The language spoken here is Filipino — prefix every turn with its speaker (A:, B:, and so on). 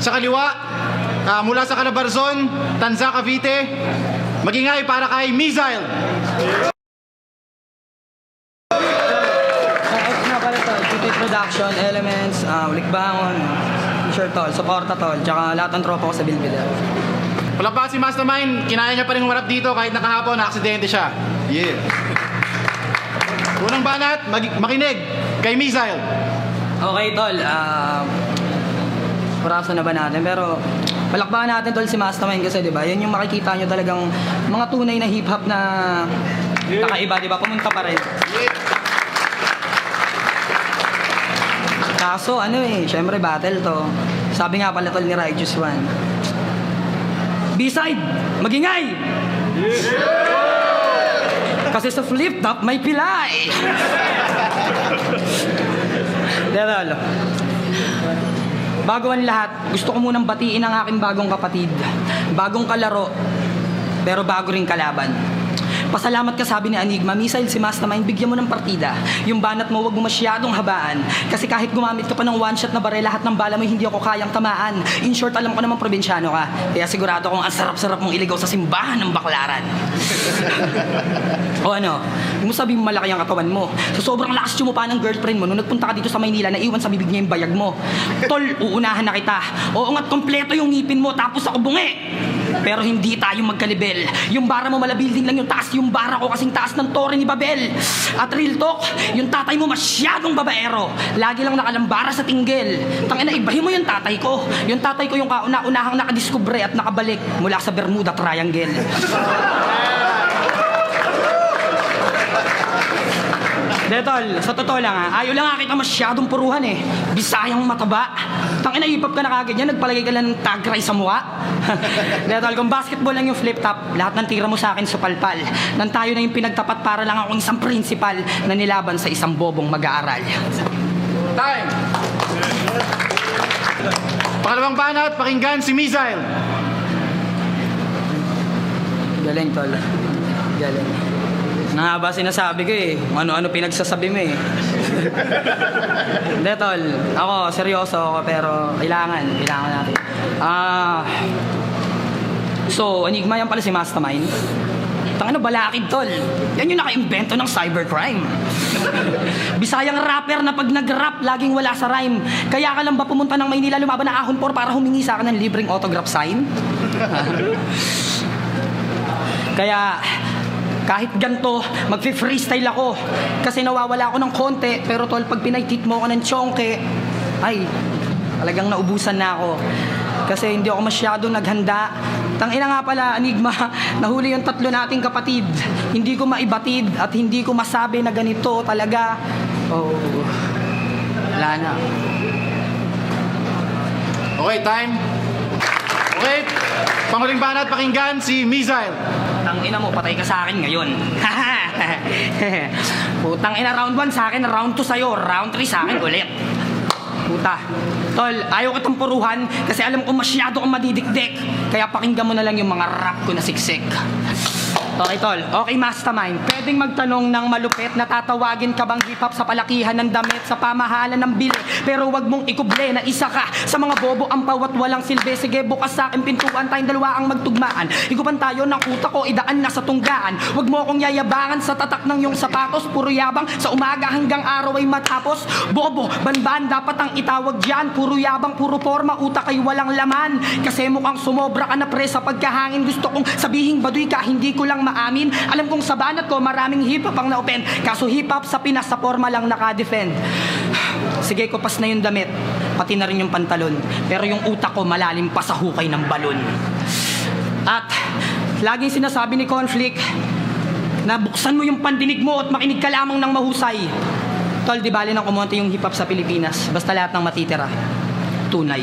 A: Sa kaliwa, mula sa Calabarzon, Tanza, Cavite, magingay para kay Misael.
B: Nga pala tol, GT Production, Elements, Ulikbangon, T-shirt tol, Suporta tol, tsaka lahat ng tropa ko sa Bilbila.
A: Palakpakan si Mastermind, kinaya niya pa rin humarap dito kahit nakahapon, na-aksidente siya. Yeah. Unang banat, makinig kay Misael.
B: Okay tol, paraso na ba natin? Pero palakpakan natin tol si Mastermind kasi diba, yan yung makikita nyo talagang mga tunay na hip-hop na kakaiba, diba? Pumunta pa rin. Kaso syempre battle to. Sabi nga pala tol ni Righteous One, B-side, magingay! Kasi sa flip top may pilay! Tol, bago ang lahat, gusto ko munang batiin ang aking bagong kapatid. Bagong kalaro, pero bago rin kalaban. Pasalamat ka, sabi ni Enigma, Misael, si Mastermind, bigyan mo ng partida. Yung banat mo, wag mo masyadong habaan. Kasi kahit gumamit ka pa ng one-shot na baril, lahat ng bala mo hindi ako kayang tamaan. In short, alam ko naman probinsyano ka. Kaya sigurado kong ang sarap-sarap mong iligaw sa simbahan ng Baklaran. O ano, hindi mo sabihin malaki ang katawan mo. So sobrang lakas pa ng girlfriend mo nung nagpunta ka dito sa Maynila, naiwan sa bibig niya yung bayag mo. Tol, uunahan na kita. Oo nga't kompleto yung ngipin mo, tapos ako bungi. Pero hindi tayo magkalibel. Yung bara mo malabilding lang yung taas, yung bara ko kasing taas ng tore ni Babel. At real talk, yung tatay mo masyadong babaero. Lagi lang nakalambara sa tinggel. Tangina, ibahin mo yung tatay ko. Yung tatay ko yung kauna-unahang nakadiskubre at nakabalik mula sa Bermuda Triangle. Detol, sa totoo lang ayaw lang kita masyadong puruhan Bisayang mataba. Tangina, hip-hop ka na kagad yan, nagpalagay ka lang ng tag ray sa mukha. Detol, kung basketball lang yung flip top, lahat ng tira mo sa akin supalpal. Nang tayo na yung pinagtapat para lang akong isang principal na nilaban sa isang bobong mag-aaral.
A: Time! Pangalawang banat, pakinggan si Misael.
B: Galing, tol. Galing. Na ba sinasabi ko ano-ano pinagsasabi mo Hindi tol, ako seryoso ako pero kailangan natin. So, Enigma yan pala si Mastermind. Tangina, balakid tol. Yan yung naka-invento ng cybercrime. Bisayang rapper na pag nag-rap, laging wala sa rhyme. Kaya ka lang ba pumunta ng Maynila, lumaban na Ahon 4 para humingi sa akin ng libreng autograph sign? Kaya kahit ganto, magfi-freestyle ako. Kasi nawawala ako ng konti. Pero tol, pag pinaitit mo ako ng chonke, ay, talagang naubusan na ako. Kasi hindi ako masyadong naghanda. Tangina nga pala, Enigma, nahuli yung tatlo nating kapatid. Hindi ko maibatid at hindi ko masabi na ganito talaga. Oh, wala na.
A: Okay, time. Okay, panguling banat, pakinggan si Misael.
B: Tangina mo, patay ka sa akin ngayon. Putang ina, round 1 sa akin, round 2 sa'yo, round 3 sa akin ulit. Puta. Tol, ayaw kitang puruhan kasi alam ko masyado kang madidikdik. Kaya pakinggan mo na lang yung mga rap ko na siksik. Okay, tol. Okay, Mastermind. Pwedeng magtanong ng malupit na tatawagin ka bang hip-hop sa palakihan ng damit sa pamahalan ng bili. Pero wag mong ikuble na isa ka sa mga bobo ang pawat walang silbi. Sige, bukas sa akin pintuan, tayong dalawa ang magtugmaan. Igupan tayo ng utak ko, idaan na sa tunggaan. Wag mo akong yayabangan sa tatak ng iyong sapatos. Puro yabang sa umaga hanggang araw ay matapos. Bobo, banban, dapat ang itawag dyan. Puro yabang, puro forma, utak ay walang laman. Kasi mukhang sumobra ka na pre sa pagkahangin. Gusto kong sabihin baduy ka, hindi ko lang maamin. Alam kong sa banat ko maraming hip-hop ang na-open. Kaso hip-hop sa Pinas sa forma lang naka-defend. Sige, kupas na yung damit, pati na rin yung pantalon. Pero yung utak ko malalim pa sa hukay ng balon. At laging sinasabi ni Conflict na buksan mo yung pandinig mo at makinig ka lamang ng mahusay. Tol, di bali nang kumonte yung hip-hop sa Pilipinas. Basta lahat ng matitira tunay.